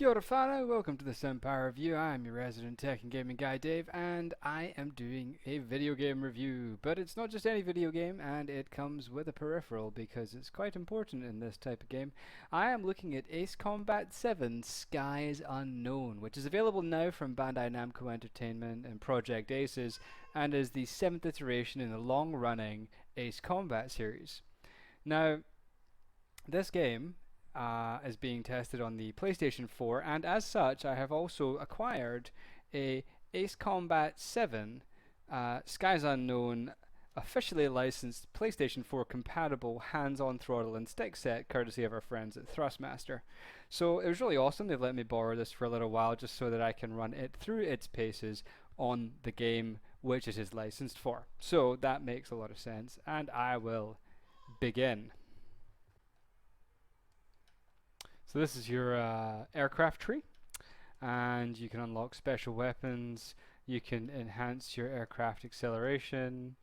Kia ora whānau, welcome to this Empire Review. I am your resident tech and gaming guy Dave, and I am doing a video game review. But it's not just any video game, and it comes with a peripheral because it's quite important in this type of game. I am looking at Ace Combat 7 Skies Unknown, which is available now from Bandai Namco Entertainment and Project Aces, and is the 7th iteration in the long-running Ace Combat series. Now, this game is being tested on the PlayStation 4, and as such I have also acquired a Ace Combat 7 Skies Unknown officially licensed PlayStation 4 compatible hands-on throttle and stick set courtesy of our friends at Thrustmaster. So it was really awesome. They've let me borrow this for a little while just so that I can run it through its paces on the game which it is licensed for. So that makes a lot of sense, and I will begin. So this is your aircraft tree, and you can unlock special weapons, you can enhance your aircraft acceleration,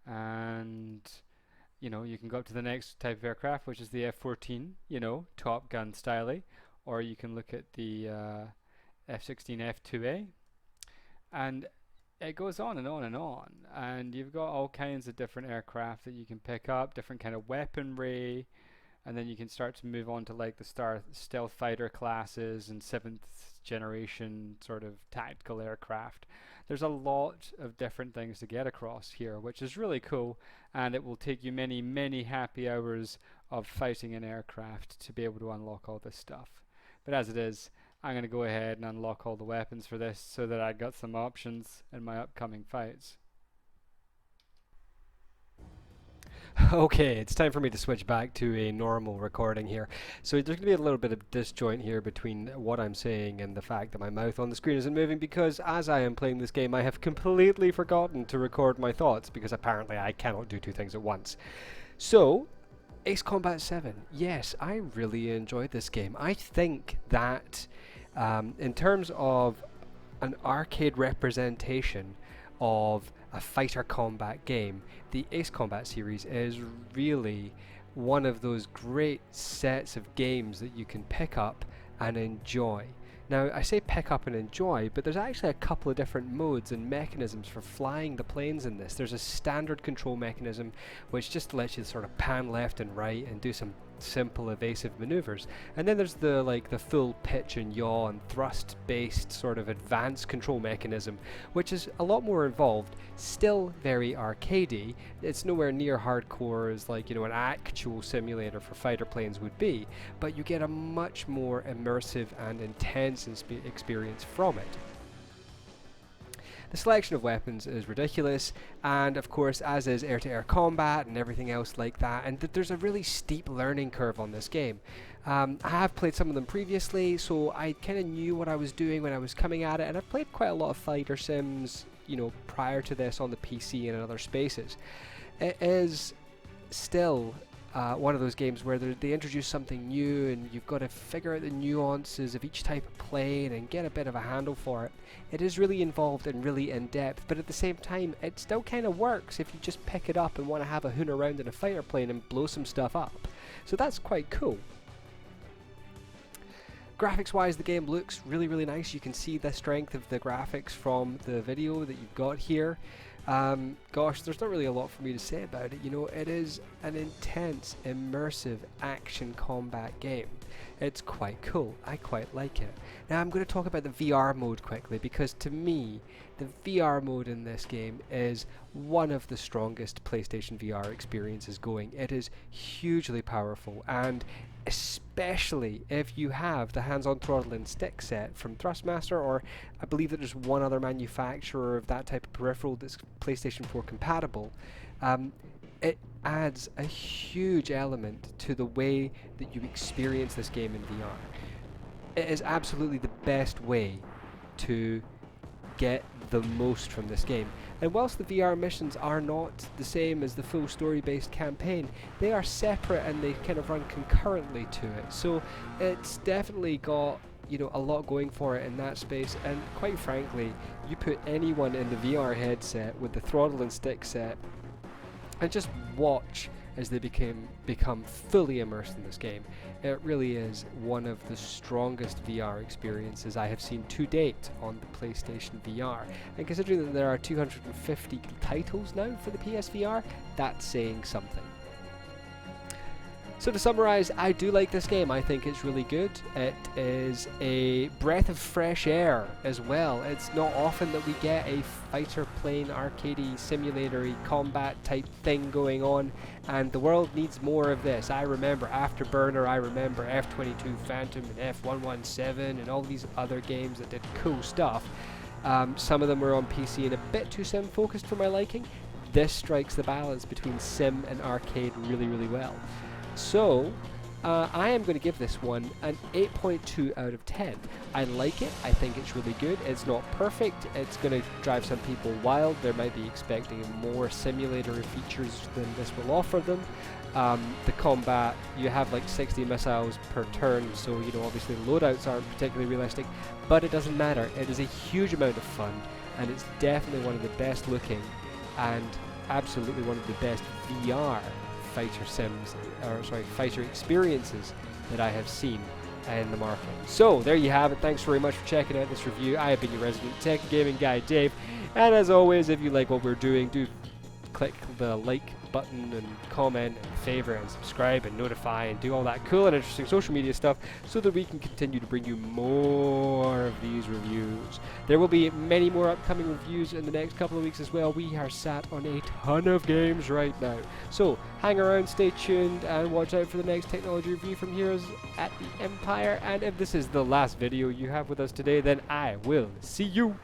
and you can go up to the next type of aircraft, which is the F-14, Top Gun style, or you can look at the F-16 F2A, and it goes on and on and on, and you've got all kinds of different aircraft that you can pick up, different kind of weaponry. And then you can start to move on to like the stealth fighter classes and 7th generation sort of tactical aircraft. There's a lot of different things to get across here, which is really cool, and it will take you many, many happy hours of fighting an aircraft to be able to unlock all this stuff. But as it is, I'm going to go ahead and unlock all the weapons for this so that I got some options in my upcoming fights. Okay, it's time for me to switch back to a normal recording here. So there's going to be a little bit of disjoint here between what I'm saying and the fact that my mouth on the screen isn't moving, because as I am playing this game I have completely forgotten to record my thoughts, because apparently I cannot do two things at once. So, Ace Combat 7. Yes, I really enjoyed this game. I think that in terms of an arcade representation of a fighter combat game, the Ace Combat series is really one of those great sets of games that you can pick up and enjoy. Now, I say pick up and enjoy, but there's actually a couple of different modes and mechanisms for flying the planes in this. There's a standard control mechanism which just lets you sort of pan left and right and do some simple evasive maneuvers, and then there's the full pitch and yaw and thrust based sort of advanced control mechanism, which is a lot more involved, still very arcadey. It's nowhere near hardcore as an actual simulator for fighter planes would be, but you get a much more immersive and intense experience from it. The selection of weapons is ridiculous, and of course, as is air-to-air combat and everything else like that, and there's a really steep learning curve on this game. I have played some of them previously, so I kind of knew what I was doing when I was coming at it, and I've played quite a lot of fighter sims, prior to this on the PC and in other spaces. It is still one of those games where they introduce something new and you've got to figure out the nuances of each type of plane and get a bit of a handle for it. It is really involved and really in-depth, but at the same time it still kind of works if you just pick it up and want to have a hoon around in a fighter plane and blow some stuff up. So that's quite cool. Graphics wise, the game looks really, really nice. You can see the strength of the graphics from the video that you've got here. Gosh, there's not really a lot for me to say about it. It is an intense, immersive action combat game. It's quite cool. I quite like it. Now I'm going to talk about the VR mode quickly, because to me, the VR mode in this game is one of the strongest PlayStation VR experiences going. It is hugely powerful, and especially if you have the hands-on throttle and stick set from Thrustmaster, or I believe that there's one other manufacturer of that type of peripheral that's PlayStation 4 compatible. It adds a huge element to the way that you experience this game in VR. It is absolutely the best way to get the most from this game. And whilst the VR missions are not the same as the full story-based campaign, they are separate and they kind of run concurrently to it. So it's definitely got a lot going for it in that space, and quite frankly, you put anyone in the VR headset with the throttle and stick set and just watch as they become fully immersed in this game. It really is one of the strongest VR experiences I have seen to date on the PlayStation VR. And considering that there are 250 titles now for the PSVR, that's saying something. So to summarize, I do like this game. I think it's really good. It is a breath of fresh air as well. It's not often that we get a fighter plane arcadey simulatory combat type thing going on, and the world needs more of this. I remember Afterburner, I remember F-22 Phantom and F-117 and all these other games that did cool stuff. Some of them were on PC and a bit too sim focused for my liking. This strikes the balance between sim and arcade really, really well. So, I am going to give this one an 8.2 out of 10. I like it, I think it's really good. It's not perfect, it's going to drive some people wild. They might be expecting more simulator features than this will offer them. The combat, you have like 60 missiles per turn, so you know obviously the loadouts aren't particularly realistic, but it doesn't matter. It is a huge amount of fun, and it's definitely one of the best looking and absolutely one of the best VR fighter experiences that I have seen in the market. So there you have it. Thanks very much for checking out this review. I have been your resident tech gaming guy, Dave, and as always, if you like what we're doing, do click the like button and comment and favorite and subscribe and notify and do all that cool and interesting social media stuff so that we can continue to bring you more of these reviews. There will be many more upcoming reviews in the next couple of weeks as well. We are sat on a ton of games right now. So hang around, stay tuned, and watch out for the next technology review from Heroes at the Empire. And if this is the last video you have with us today, then I will see you